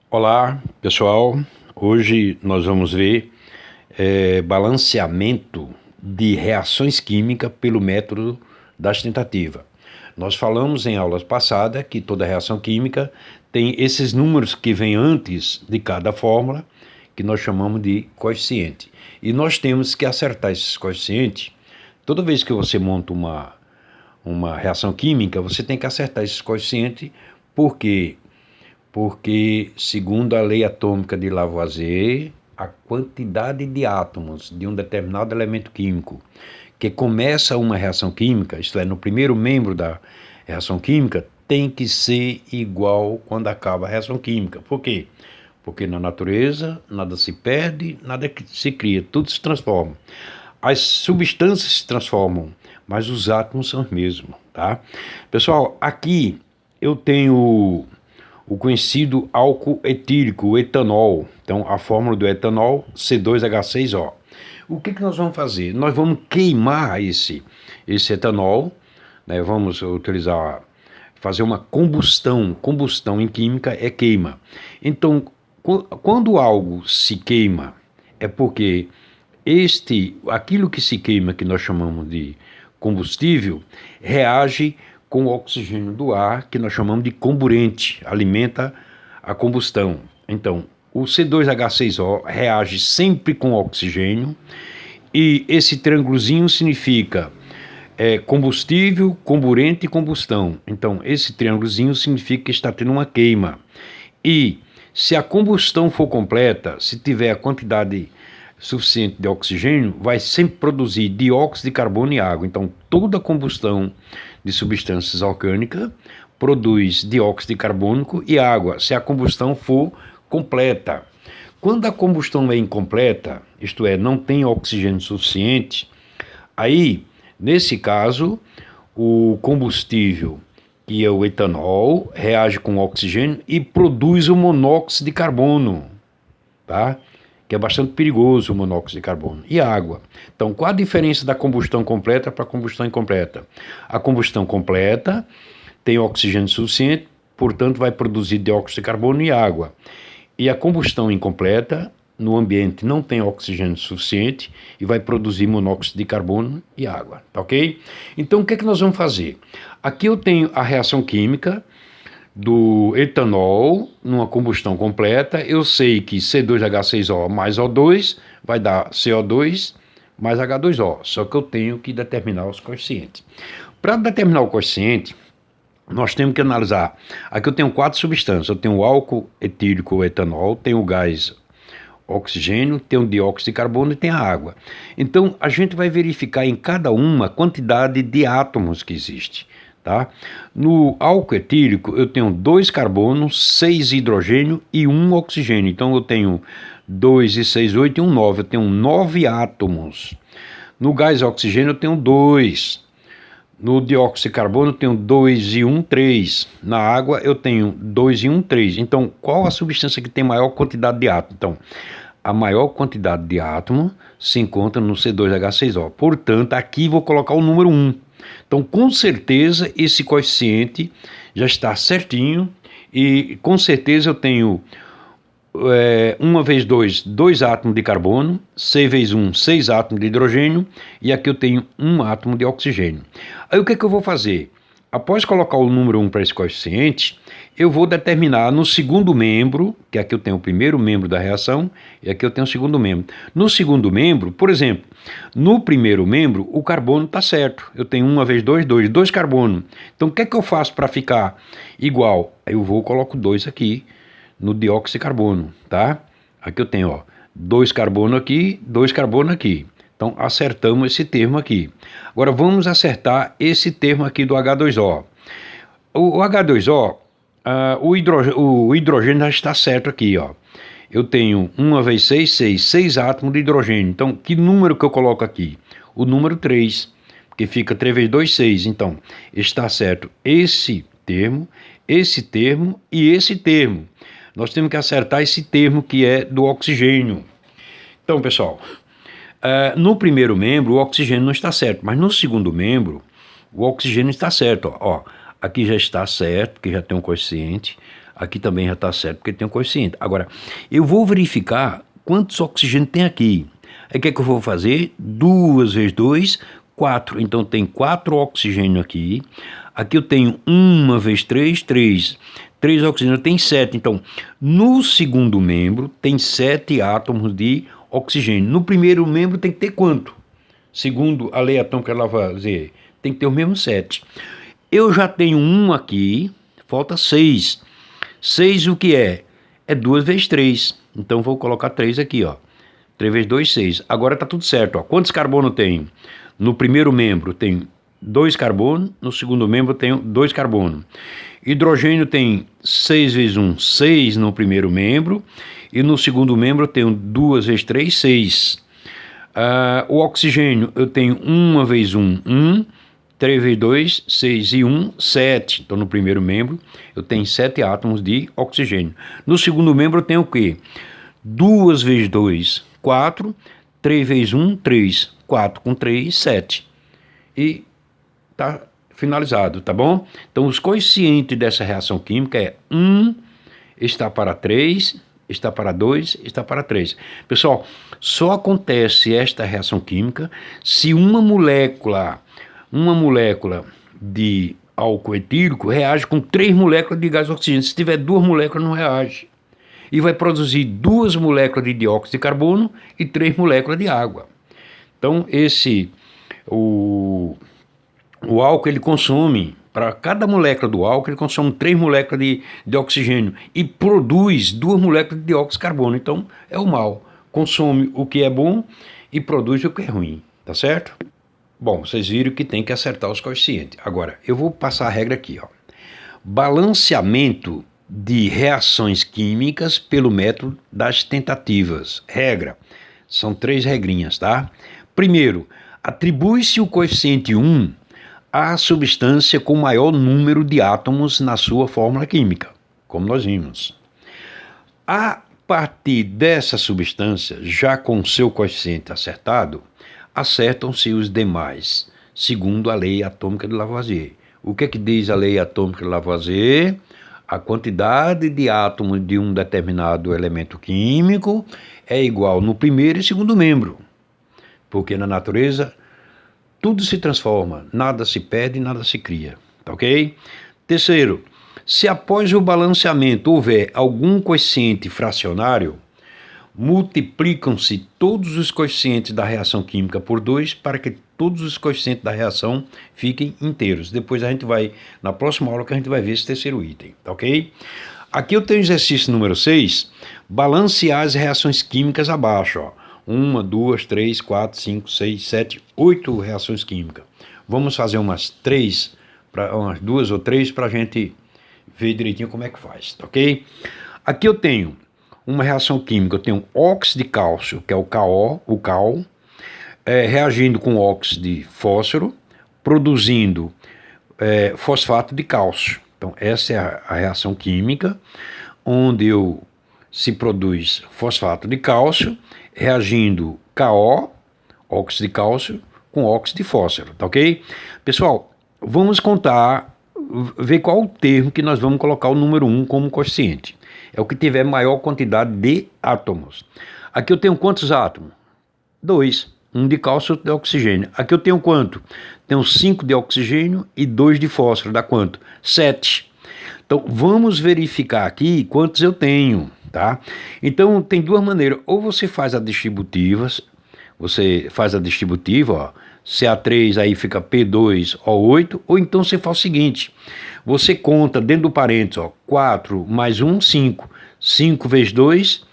Olá, pessoal. Hoje nós vamos ver balanceamento de reações químicas pelo método das tentativas. Nós falamos em aulas passadas que toda reação química tem esses números que vêm antes de cada fórmula, que nós chamamos de coeficiente. E nós temos que acertar esses coeficientes. Toda vez que você monta uma reação química, você tem que acertar esses coeficientes, porque segundo a lei atômica de Lavoisier, a quantidade de átomos de um determinado elemento químico que começa uma reação química, isto é, no primeiro membro da reação química, tem que ser igual quando acaba a reação química. Por quê? Porque na natureza nada se perde, nada se cria, tudo se transforma. As substâncias se transformam, mas os átomos são os mesmos, tá? Pessoal, aqui eu tenho o conhecido álcool etílico, o etanol. Então, a fórmula do etanol, C2H6O. O que nós vamos fazer? Nós vamos queimar esse etanol, né? Vamos fazer uma combustão. Combustão em química é queima. Então, quando algo se queima, é porque aquilo que se queima, que nós chamamos de combustível, reage com o oxigênio do ar, que nós chamamos de comburente, alimenta a combustão. Então, o C2H6O reage sempre com oxigênio, e esse triângulozinho significa combustível, comburente e combustão. Então, esse triângulozinho significa que está tendo uma queima. E se a combustão for completa, se tiver a quantidade suficiente de oxigênio, vai sempre produzir dióxido de carbono e água. Então, toda combustão de substâncias orgânicas produz dióxido de carbono e água, se a combustão for completa. Quando a combustão é incompleta, isto é, não tem oxigênio suficiente, aí, nesse caso, o combustível, que é o etanol, reage com o oxigênio e produz o monóxido de carbono, tá? Que é bastante perigoso, o monóxido de carbono, e a água. Então, qual a diferença da combustão completa para a combustão incompleta? A combustão completa tem oxigênio suficiente, portanto vai produzir dióxido de carbono e água. E a combustão incompleta, no ambiente não tem oxigênio suficiente e vai produzir monóxido de carbono e água, tá ok? Então, o que nós vamos fazer? Aqui eu tenho a reação química do etanol numa combustão completa. Eu sei que C2H6O mais O2 vai dar CO2 mais H2O, só que eu tenho que determinar os coeficientes. Para determinar o coeficiente, nós temos que analisar. Aqui eu tenho 4 substâncias. Eu tenho o álcool etílico, o etanol, tenho o gás oxigênio, tem o dióxido de carbono e tem a água. Então, a gente vai verificar em cada uma a quantidade de átomos que existe. Tá? No álcool etílico eu tenho 2 carbonos, 6 hidrogênio e 1 oxigênio. Então eu tenho 2 e 6, 8 e 1, 9. Eu tenho 9 átomos. No gás oxigênio eu tenho 2. No dióxido de carbono eu tenho 2 e 1, 3. Na água eu tenho 2 e 1, 3. Então qual a substância que tem maior quantidade de átomos? Então, a maior quantidade de átomos se encontra no C2H6O. Portanto, aqui vou colocar o número 1. Então, com certeza, esse coeficiente já está certinho, e com certeza eu tenho 1 vezes 2, 2 átomos de carbono, 6 vezes 1, 6 átomos de hidrogênio, e aqui eu tenho 1 átomo de oxigênio. Aí o que eu vou fazer? Após colocar o número 1 para esse coeficiente, eu vou determinar no segundo membro, que aqui eu tenho o primeiro membro da reação, e aqui eu tenho o segundo membro. No segundo membro, por exemplo, no primeiro membro, o carbono está certo. Eu tenho 1 vezes 2, 2, 2 carbono. Então, o que eu faço para ficar igual? Aí eu coloco 2 aqui no dióxido de carbono, tá? Aqui eu tenho, 2 carbono aqui, 2 carbono aqui. Então, acertamos esse termo aqui. Agora, vamos acertar esse termo aqui do H2O. O H2O, o hidrogênio já está certo aqui, Eu tenho 1 vezes 6, 6, 6 átomos de hidrogênio. Então, que número que eu coloco aqui? O número 3, porque fica 3 vezes 2, 6. Então, está certo esse termo e esse termo. Nós temos que acertar esse termo que é do oxigênio. Então, pessoal, no primeiro membro o oxigênio não está certo, mas no segundo membro o oxigênio está certo. Aqui já está certo, porque já tem um coeficiente. Aqui também já está certo, porque tem um coeficiente. Agora, eu vou verificar quantos oxigênios tem aqui. Aí o que é que eu vou fazer? 2 vezes 2, 4. Então tem 4 oxigênios aqui. Aqui eu tenho 1 vezes 3, 3. 3 oxigênios tem 7. Então, no segundo membro tem 7 átomos de oxigênio. No primeiro membro tem que ter quanto? Segundo a lei atômica de Lavoisier, tem que ter o mesmo 7. Eu já tenho 1 aqui, falta 6. 6 o que é? É 2 vezes 3. Então vou colocar 3 aqui, ó. 3 vezes 2, 6. Agora está tudo certo, ó. Quantos carbono tem? No primeiro membro tem 2 carbono, no segundo membro tem 2 carbono. Hidrogênio tem 6 vezes 1, 6 no primeiro membro, e no segundo membro tenho 2 vezes 3, 6. O oxigênio eu tenho 1 vezes 1, 1, 3 vezes 2, 6 e 1, 7. Então no primeiro membro eu tenho 7 átomos de oxigênio. No segundo membro eu tenho o quê? 2 vezes 2, 4, 3 vezes 1, 3, 4 com 3, 7. E tá finalizado, tá bom? Então os coeficientes dessa reação química é 1 está para 3, está para 2, está para 3. Pessoal, só acontece esta reação química se uma molécula de álcool etílico reage com 3 moléculas de gás oxigênio. Se tiver 2 moléculas, não reage. E vai produzir 2 moléculas de dióxido de carbono e 3 moléculas de água. Então, o álcool, ele consome, para cada molécula do álcool, ele consome 3 moléculas de oxigênio e produz 2 moléculas de dióxido de carbono. Então, é o mal. Consome o que é bom e produz o que é ruim, tá certo? Bom, vocês viram que tem que acertar os coeficientes. Agora, eu vou passar a regra aqui, ó. Balanceamento de reações químicas pelo método das tentativas. Regra. São 3 regrinhas, tá? Primeiro, atribui-se o coeficiente 1 à substância com maior número de átomos na sua fórmula química, como nós vimos. A partir dessa substância, já com seu coeficiente acertado, acertam-se os demais, segundo a lei atômica de Lavoisier. O que é que diz a lei atômica de Lavoisier? A quantidade de átomos de um determinado elemento químico é igual no primeiro e segundo membro, porque na natureza tudo se transforma, nada se perde, nada se cria, tá ok? Terceiro, se após o balanceamento houver algum coeficiente fracionário, multiplicam-se todos os coeficientes da reação química por 2 para que todos os coeficientes da reação fiquem inteiros. Depois a gente vai, na próxima aula, que a gente vai ver esse terceiro item, tá ok? Aqui eu tenho o exercício número 6, balancear as reações químicas abaixo, ó. 1, 2, 3, 4, 5, 6, 7, 8 reações químicas. Vamos fazer umas 2 ou 3 para a gente ver direitinho como é que faz, tá ok? Aqui eu tenho uma reação química, eu tenho óxido de cálcio, que é o cal, reagindo com óxido de fósforo, produzindo fosfato de cálcio. Então, essa é a reação química, onde se produz fosfato de cálcio, reagindo KO, óxido de cálcio, com óxido de fósforo, tá ok? Pessoal, vamos ver qual o termo que nós vamos colocar o número 1 como coeficiente. É o que tiver maior quantidade de átomos. Aqui eu tenho quantos átomos? 2. 1 de cálcio e outro de oxigênio. Aqui eu tenho quanto? Tenho 5 de oxigênio e 2 de fósforo. Dá quanto? 7. Então, vamos verificar aqui quantos eu tenho, tá? Então, tem 2 maneiras. Ou você faz a distributiva, ó, CA3 aí fica P2O8, ou então você faz o seguinte, você conta dentro do parênteses, ó, 4 mais 1, 5. 5 vezes 2,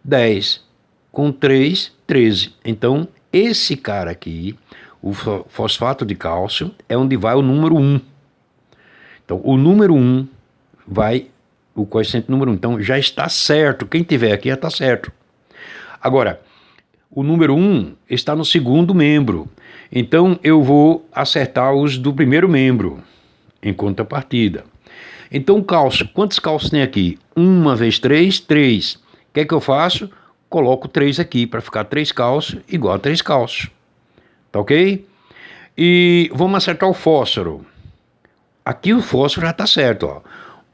10. Com 3, 13. Então, esse cara aqui, o fosfato de cálcio, é onde vai o número 1. Então, o número 1 vai, o coeficiente número 1. Então, já está certo. Quem tiver aqui já está certo. Agora, o número 1 está no segundo membro. Então, eu vou acertar os do primeiro membro, em contrapartida. Então, cálcio. Quantos cálcios tem aqui? 1 vezes 3, 3. O que é que eu faço? Coloco 3 aqui, para ficar 3 cálcio igual a 3 cálcio. Tá ok? E vamos acertar o fósforo. Aqui o fósforo já está certo, ó.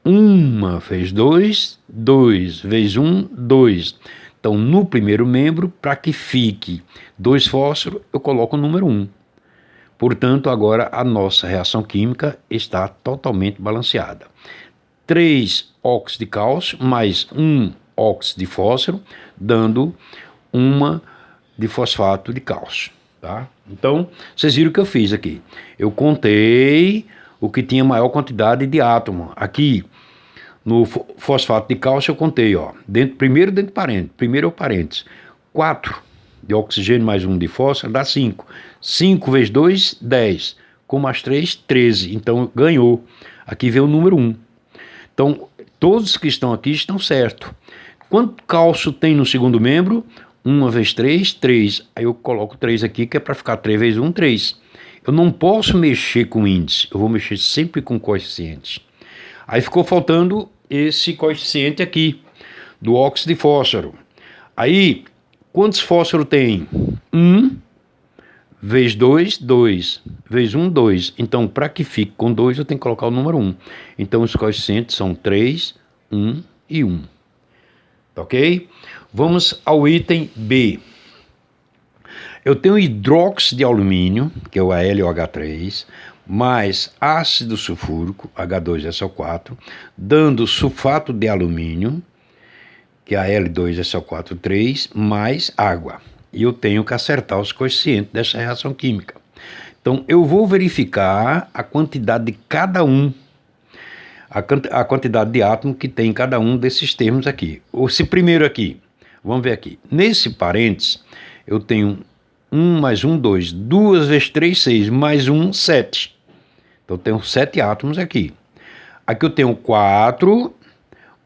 1 vezes 2, 2 vezes 1, 2. Então, no primeiro membro, para que fique 2 fósforos, eu coloco o número 1. Portanto, agora a nossa reação química está totalmente balanceada. 3 óxidos de cálcio mais 1 óxido de fósforo, dando uma de fosfato de cálcio. Tá? Então, vocês viram o que eu fiz aqui. Eu contei o que tinha maior quantidade de átomo. Aqui, no fosfato de cálcio, eu contei, ó, primeiro dentro do parênteses. Primeiro é o parênteses. 4 de oxigênio mais 1 de fósforo dá 5. 5 vezes 2, 10. Com mais 3, 13. Então, ganhou. Aqui vem o número 1. Então, todos que estão aqui estão certos. Quanto cálcio tem no segundo membro? 1 vezes 3, 3. Aí eu coloco 3 aqui, que é para ficar 3 vezes 1, 3. Eu não posso mexer com índice, eu vou mexer sempre com coeficiente. Aí ficou faltando esse coeficiente aqui, do óxido de fósforo. Aí, quantos fósforos tem? 1 vezes 2, 2. Vezes 1, 2. Então, para que fique com 2, eu tenho que colocar o número 1. Então, os coeficientes são 3, 1 e 1. Tá ok? Vamos ao item B. Eu tenho hidróxido de alumínio, que é o AlOH3, mais ácido sulfúrico, H2SO4, dando sulfato de alumínio, que é Al2SO4, mais água. E eu tenho que acertar os coeficientes dessa reação química. Então, eu vou verificar a quantidade de cada um, a quantidade de átomo que tem em cada um desses termos aqui. Esse primeiro aqui, vamos ver aqui. Nesse parênteses, eu tenho 1 mais 1, 2. 2 vezes 3, 6. Mais 1, 7. Então, eu tenho 7 átomos aqui. Aqui eu tenho 4,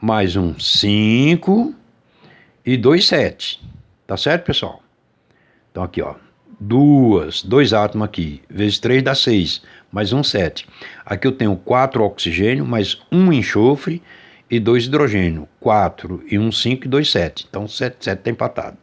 mais 1, 5 e 2, 7. Tá certo, pessoal? Então, aqui, ó. 2 átomos aqui, vezes 3 dá 6, mais 1, 7. Aqui eu tenho 4 oxigênio, mais 1 enxofre e 2 hidrogênio. 4 e 1, 5 e 2, 7. Então, 7 está empatado.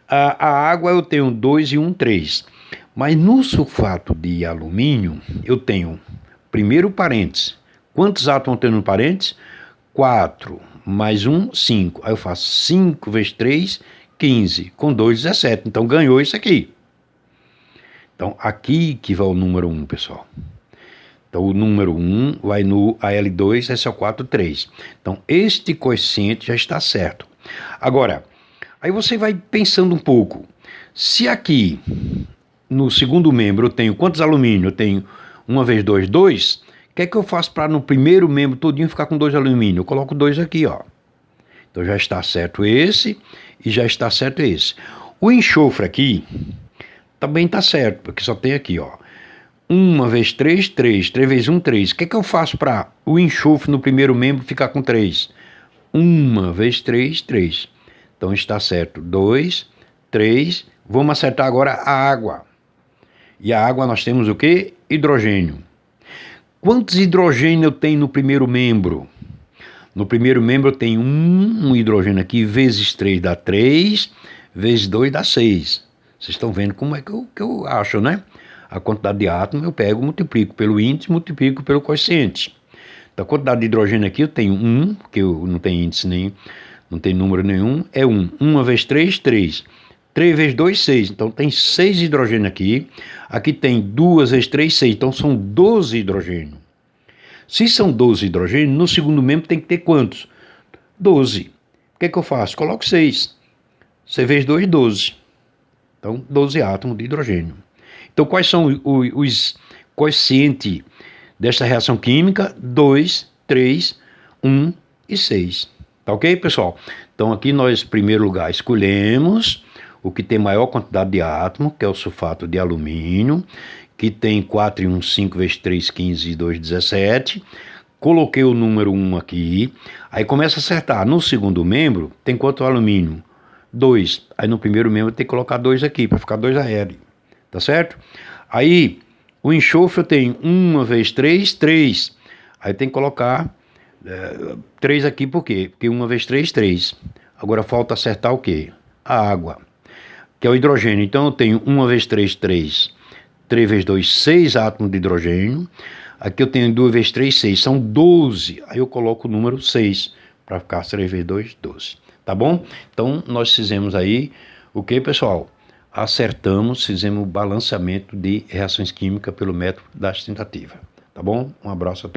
A água eu tenho 2 e 1, 3. Mas no sulfato de alumínio, eu tenho, primeiro parênteses. Quantos átomos eu tenho no parênteses? 4, mais 1, 5. Aí eu faço 5 vezes 3, 15. Com 2, 17. Então, ganhou isso aqui. Então, aqui que vai o número 1, pessoal. Então, o número 1 vai no Al2SO4, 3. Então, este coeficiente já está certo. Agora, aí você vai pensando um pouco. Se aqui, no segundo membro, eu tenho quantos alumínio? Eu tenho 1 vezes 2, 2. O que é que eu faço para no primeiro membro todinho ficar com 2 alumínio? Eu coloco 2 aqui, ó. Então, já está certo esse e já está certo esse. O enxofre aqui também está certo, porque só tem aqui, ó. 1 vezes 3, 3. 3 vezes 1, 3. O que é que eu faço para o enxofre no primeiro membro ficar com 3? 1 vezes 3, 3. Então está certo. 2, 3. Vamos acertar agora a água. E a água nós temos o quê? Hidrogênio. Quantos hidrogênio eu tenho no primeiro membro? No primeiro membro eu tenho um hidrogênio aqui, vezes 3 dá 3, vezes 2 dá 6. Vocês estão vendo como é que eu acho, né? A quantidade de átomo eu pego, multiplico pelo índice, multiplico pelo coeficiente. Então, a quantidade de hidrogênio aqui eu tenho 1, que eu não tem índice nenhum, não tem número nenhum, é 1. 1 vezes 3, 3. 3 vezes 2, 6. Então, tem 6 hidrogênio aqui. Aqui tem 2 vezes 3, 6. Então, são 12 hidrogênio. Se são 12 hidrogênio, no segundo membro tem que ter quantos? 12. O que é que eu faço? Coloco 6. 6 vezes 2, 12. Então, 12 átomos de hidrogênio. Então, quais são os coeficientes desta reação química? 2, 3, 1 e 6. Tá ok, pessoal? Então, aqui nós, em primeiro lugar, escolhemos o que tem maior quantidade de átomo, que é o sulfato de alumínio, que tem 4 e 1, 5 vezes 3, 15 e 2, 17. Coloquei o número 1 aqui. Aí começa a acertar. No segundo membro, tem quanto alumínio? 2. Aí no primeiro membro tem que colocar 2 aqui, para ficar 2 Al. Tá certo? Aí, o enxofre eu tenho 1 vezes 3, 3. Aí tem que colocar 3 aqui, por quê? Porque 1 vezes 3, 3. Agora falta acertar o quê? A água, que é o hidrogênio. Então eu tenho 1 vezes 3, 3. 3 vezes 2, 6 átomos de hidrogênio. Aqui eu tenho 2 vezes 3, 6. São 12. Aí eu coloco o número 6 para ficar 3 vezes 2, 12. Tá bom? Então, nós fizemos aí o que, pessoal? Acertamos, fizemos o balanceamento de reações químicas pelo método das tentativas. Tá bom? Um abraço a todos.